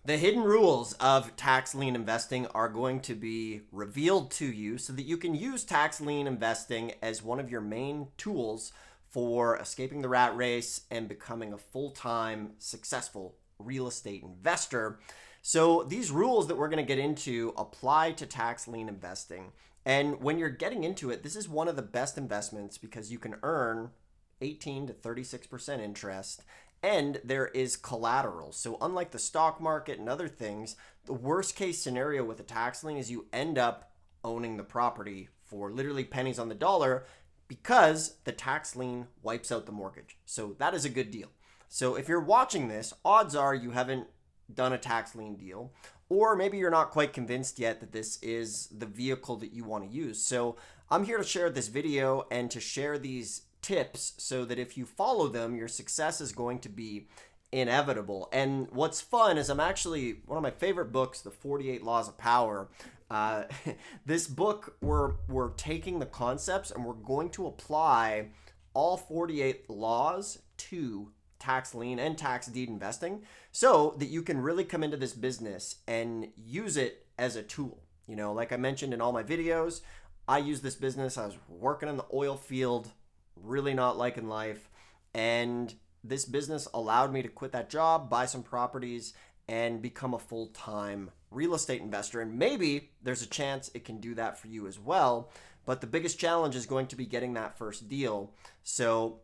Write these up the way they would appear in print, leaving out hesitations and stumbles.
The hidden rules of tax lien investing are going to be revealed to you so that you can use tax lien investing as one of your main tools for escaping the rat race and becoming a full-time successful real estate investor. So these rules that we're going to get into apply to tax lien investing. And when you're getting into it, this is one of the best investments because you can earn 18 to 36% interest and there is collateral. So unlike the stock market and other things, the worst case scenario with a tax lien is you end up owning the property for literally pennies on the dollar because the tax lien wipes out the mortgage. So that is a good deal. So if you're watching this, odds are you haven't done a tax lien deal, or maybe you're not quite convinced yet that this is the vehicle that you want to use. So I'm here to share this video and to share these tips so that if you follow them, your success is going to be inevitable. And what's fun is I'm actually, one of my favorite books, The 48 Laws of Power. This book, we're taking the concepts and we're going to apply all 48 laws to tax lien and tax deed investing so that you can really come into this business and use it as a tool. You know, like I mentioned in all my videos, I use this business. I was working in the oil field, really not liking life, and this business allowed me to quit that job, buy some properties, and become a full-time real estate investor. And maybe there's a chance it can do that for you as well, but the biggest challenge is going to be getting that first deal. So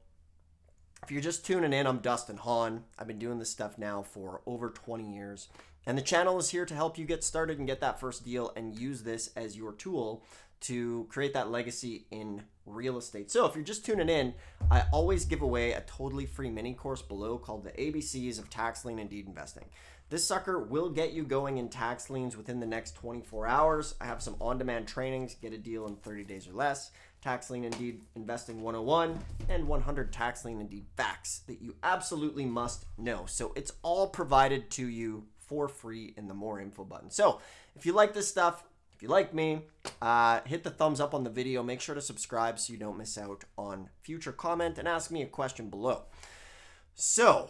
if you're just tuning in, I'm Dustin Hahn. I've been doing this stuff now for over 20 years, and the channel is here to help you get started and get that first deal and use this as your tool to create that legacy in real estate. So if you're just tuning in, I always give away a totally free mini course below called the ABCs of Tax Lien and Deed Investing. This sucker will get you going in tax liens within the next 24 hours. I have some on-demand trainings, get a deal in 30 days or less, Tax Lien and Deed Investing 101, and 100 Tax Lien and Deed facts that you absolutely must know. So it's all provided to you for free in the more info button. So if you like this stuff, if you like me, hit the thumbs up on the video. Make sure to subscribe so you don't miss out on future comment and ask me a question below. So,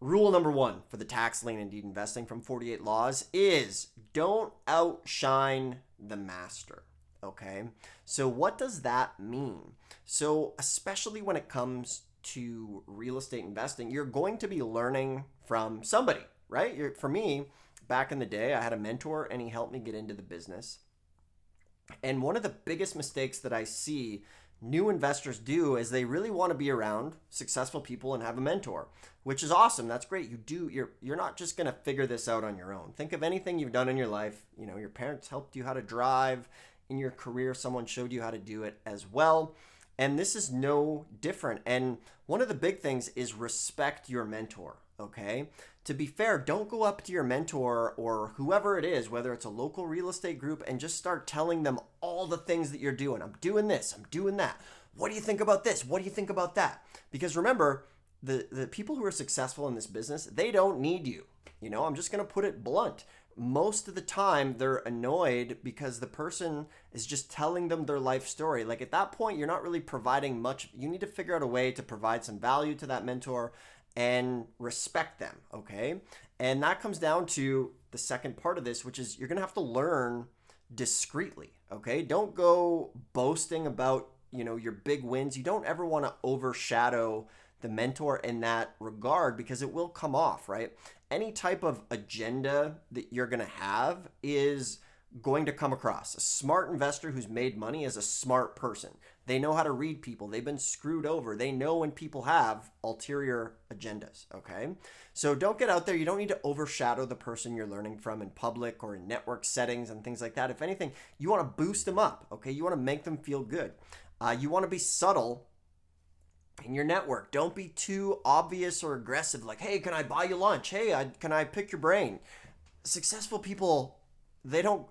rule number one for the tax lien and deed investing from 48 laws is don't outshine the master. Okay, so what does that mean? So, especially when it comes to real estate investing, you're going to be learning from somebody, right? For me, back in the day, I had a mentor and he helped me get into the business. And one of the biggest mistakes that I see new investors do is they really want to be around successful people and have a mentor, which is awesome. That's great. You're not just going to figure this out on your own. Think of anything you've done in your life. You know, your parents helped you how to drive. In your career, someone showed you how to do it as well. And this is no different. And one of the big things is respect your mentor, okay? To be fair, don't go up to your mentor or whoever it is, whether it's a local real estate group, and just start telling them all the things that you're doing. I'm doing this, I'm doing that. What do you think about this? What do you think about that? Because remember, the people who are successful in this business, they don't need you. You know, I'm just going to put it blunt. Most of the time, they're annoyed because the person is just telling them their life story. Like at that point, you're not really providing much. You need to figure out a way to provide some value to that mentor and respect them, okay? And that comes down to the second part of this, which is you're gonna have to learn discreetly, okay? Don't go boasting about, you know, your big wins. You don't ever wanna overshadow the mentor in that regard because it will come off, right? Any type of agenda that you're gonna have is going to come across. A smart investor who's made money is a smart person. They know how to read people. They've been screwed over. They know when people have ulterior agendas, okay? So don't get out there. You don't need to overshadow the person you're learning from in public or in network settings and things like that. If anything, you want to boost them up, okay? You want to make them feel good. You want to be subtle in your network. Don't be too obvious or aggressive like, hey, can I buy you lunch? Hey, can I pick your brain? Successful people, they don't,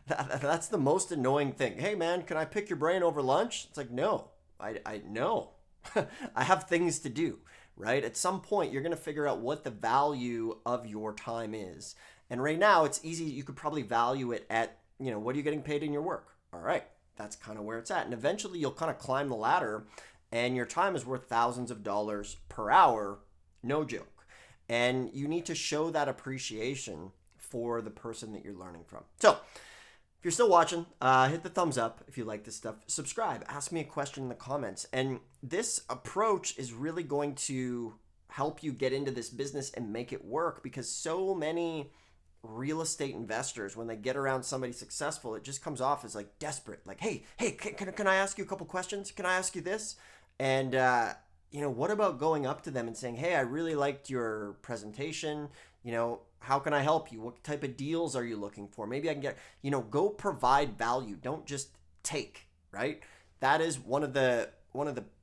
that's the most annoying thing. Hey man, can I pick your brain over lunch? It's like, no, I no, I have things to do, right? At some point, you're going to figure out what the value of your time is. And right now it's easy. You could probably value it at, you know, what are you getting paid in your work? All right. That's kind of where it's at. And eventually you'll kind of climb the ladder and your time is worth thousands of dollars per hour. No joke. And you need to show that appreciation for the person that you're learning from. So if you're still watching, hit the thumbs up if you like this stuff. Subscribe. Ask me a question in the comments. And this approach is really going to help you get into this business and make it work, because so many real estate investors, when they get around somebody successful, it just comes off as like desperate. Like, hey, can I ask you a couple questions? Can I ask you this? And, what about going up to them and saying, hey, I really liked your presentation. How can I help you? What type of deals are you looking for? Maybe I can get, go provide value. Don't just take, right? That is one of the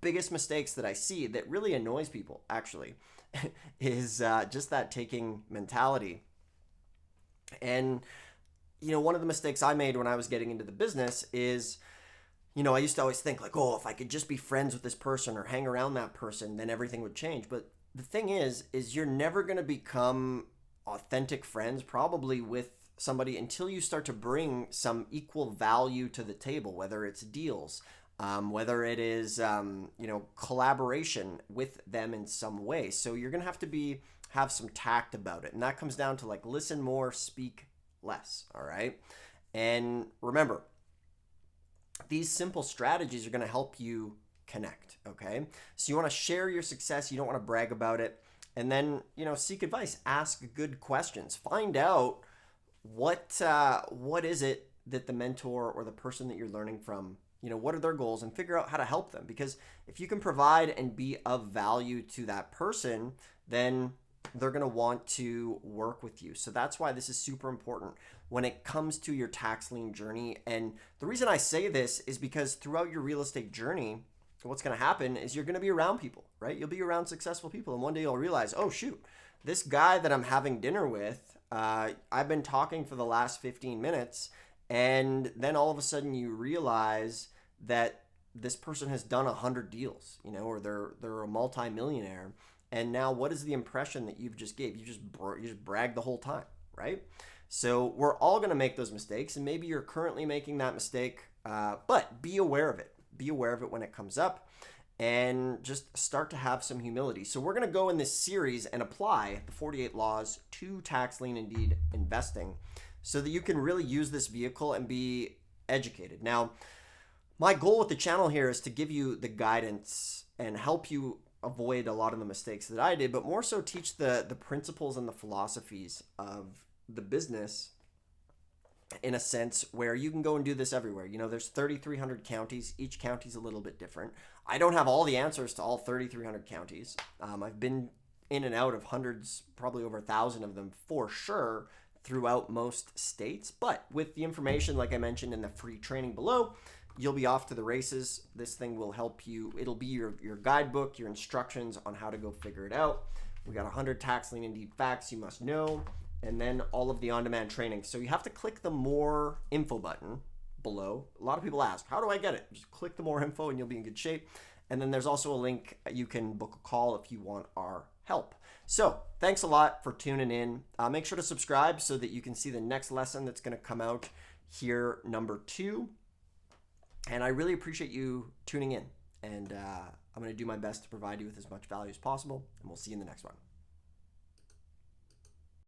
biggest mistakes that I see that really annoys people, actually, is just that taking mentality. And, one of the mistakes I made when I was getting into the business is, I used to always think like, oh, if I could just be friends with this person or hang around that person, then everything would change. But the thing is you're never going to become authentic friends probably with somebody until you start to bring some equal value to the table, whether it's deals, whether it is, collaboration with them in some way. So you're going to have some tact about it. And that comes down to like, listen more, speak less. All right. And remember, these simple strategies are going to help you connect. Okay. So you want to share your success. You don't want to brag about it. And then, seek advice, ask good questions, find out what is it that the mentor or the person that you're learning from, what are their goals, and figure out how to help them. Because if you can provide and be of value to that person, then they're going to want to work with you. So that's why this is super important when it comes to your tax lien journey. And the reason I say this is because throughout your real estate journey, what's going to happen is you're going to be around people, right? You'll be around successful people. And one day you'll realize, oh, shoot, this guy that I'm having dinner with, I've been talking for the last 15 minutes. And then all of a sudden you realize that this person has done 100 deals, or they're a multimillionaire. And now what is the impression that you've just gave? You just bragged the whole time, right? So we're all going to make those mistakes. And maybe you're currently making that mistake, but be aware of it. Be aware of it when it comes up, and just start to have some humility. So we're going to go in this series and apply the 48 laws to tax lien and deed investing so that you can really use this vehicle and be educated. Now, my goal with the channel here is to give you the guidance and help you avoid a lot of the mistakes that I did, but more so teach the principles and the philosophies of the business in a sense where you can go and do this everywhere. There's 3,300 counties. Each county's a little bit different. I don't have all the answers to all 3,300 counties. I've been in and out of hundreds, probably over 1,000 of them for sure throughout most states. But with the information, like I mentioned in the free training below, you'll be off to the races. This thing will help you. It'll be your guidebook, your instructions on how to go figure it out. We got 100 tax lien and deed facts you must know, and then all of the on-demand training. So you have to click the more info button below. A lot of people ask, how do I get it? Just click the more info and you'll be in good shape. And then there's also a link. You can book a call if you want our help. So thanks a lot for tuning in. Make sure to subscribe so that you can see the next lesson that's going to come out here, number 2. And I really appreciate you tuning in. And I'm going to do my best to provide you with as much value as possible. And we'll see you in the next one.